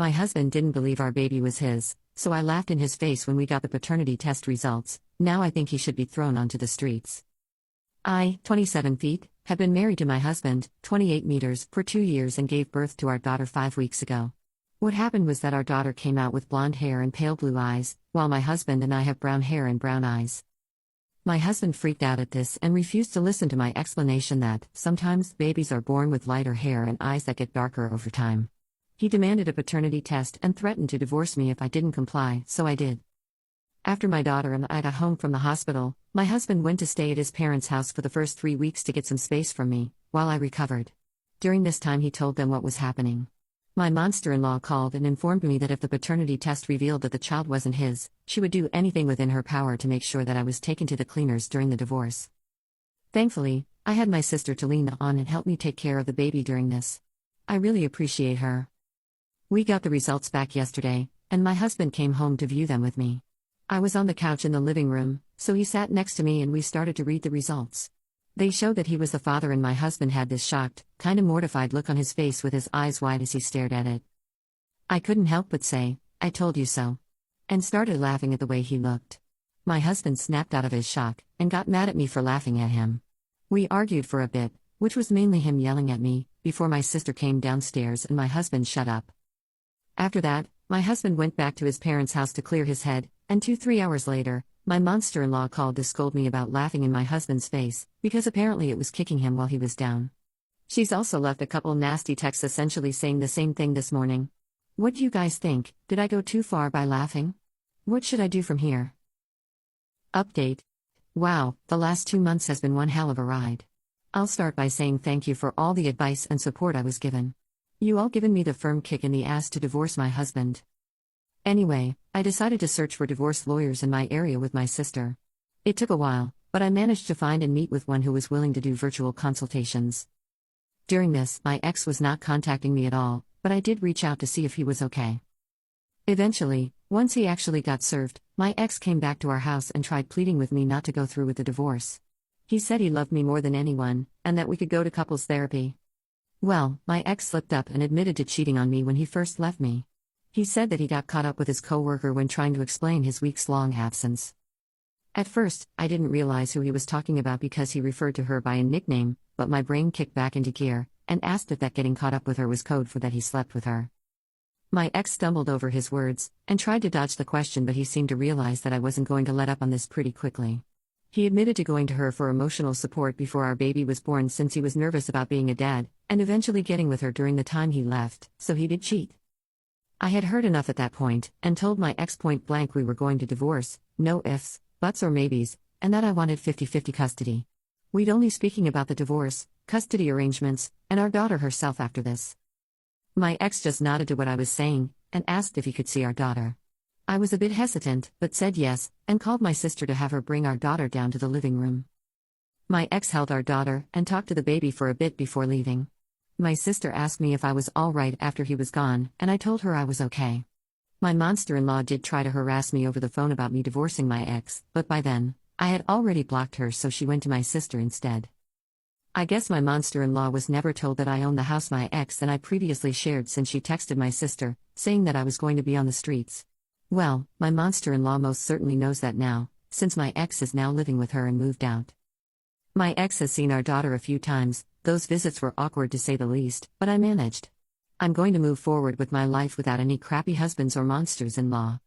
My husband didn't believe our baby was his, so I laughed in his face when we got the paternity test results. Now I think he should be thrown onto the streets. I, 27 feet, have been married to my husband, 28 meters, for 2 years and gave birth to our daughter 5 weeks ago. What happened was that our daughter came out with blonde hair and pale blue eyes, while my husband and I have brown hair and brown eyes. My husband freaked out at this and refused to listen to my explanation that, sometimes, babies are born with lighter hair and eyes that get darker over time. He demanded a paternity test and threatened to divorce me if I didn't comply, so I did. After my daughter and I got home from the hospital, my husband went to stay at his parents' house for the first 3 weeks to get some space from me, while I recovered. During this time he told them what was happening. My monster-in-law called and informed me that if the paternity test revealed that the child wasn't his, she would do anything within her power to make sure that I was taken to the cleaners during the divorce. Thankfully, I had my sister to lean on and help me take care of the baby during this. I really appreciate her. We got the results back yesterday, and my husband came home to view them with me. I was on the couch in the living room, so he sat next to me and we started to read the results. They showed that he was the father and my husband had this shocked, kinda mortified look on his face with his eyes wide as he stared at it. I couldn't help but say, "I told you so," and started laughing at the way he looked. My husband snapped out of his shock and got mad at me for laughing at him. We argued for a bit, which was mainly him yelling at me, before my sister came downstairs and my husband shut up. After that, my husband went back to his parents' house to clear his head, and 2-3 hours later, my monster-in-law called to scold me about laughing in my husband's face, because apparently it was kicking him while he was down. She's also left a couple nasty texts essentially saying the same thing this morning. What do you guys think? Did I go too far by laughing? What should I do from here? Update. Wow, the last 2 months has been one hell of a ride. I'll start by saying thank you for all the advice and support I was given. You all given me the firm kick in the ass to divorce my husband. Anyway, I decided to search for divorce lawyers in my area with my sister. It took a while, but I managed to find and meet with one who was willing to do virtual consultations. During this, my ex was not contacting me at all, but I did reach out to see if he was okay. Eventually, once he actually got served, my ex came back to our house and tried pleading with me not to go through with the divorce. He said he loved me more than anyone, and that we could go to couples therapy. Well, my ex slipped up and admitted to cheating on me when he first left me. He said that he got caught up with his coworker when trying to explain his weeks-long absence. At first, I didn't realize who he was talking about because he referred to her by a nickname, but my brain kicked back into gear and asked if that getting caught up with her was code for that he slept with her. My ex stumbled over his words and tried to dodge the question, but he seemed to realize that I wasn't going to let up on this pretty quickly. He admitted to going to her for emotional support before our baby was born since he was nervous about being a dad, and eventually getting with her during the time he left, so he did cheat. I had heard enough at that point, and told my ex point blank we were going to divorce, no ifs, buts or maybes, and that I wanted 50-50 custody. We'd only speaking about the divorce, custody arrangements, and our daughter herself after this. My ex just nodded to what I was saying, and asked if he could see our daughter. I was a bit hesitant, but said yes, and called my sister to have her bring our daughter down to the living room. My ex held our daughter, and talked to the baby for a bit before leaving. My sister asked me if I was all right after he was gone, and I told her I was okay. My monster-in-law did try to harass me over the phone about me divorcing my ex, but by then, I had already blocked her, so she went to my sister instead. I guess my monster-in-law was never told that I owned the house my ex and I previously shared, since she texted my sister, saying that I was going to be on the streets. Well, my monster-in-law most certainly knows that now, since my ex is now living with her and moved out. My ex has seen our daughter a few times. Those visits were awkward to say the least, but I managed. I'm going to move forward with my life without any crappy husbands or monsters-in-law.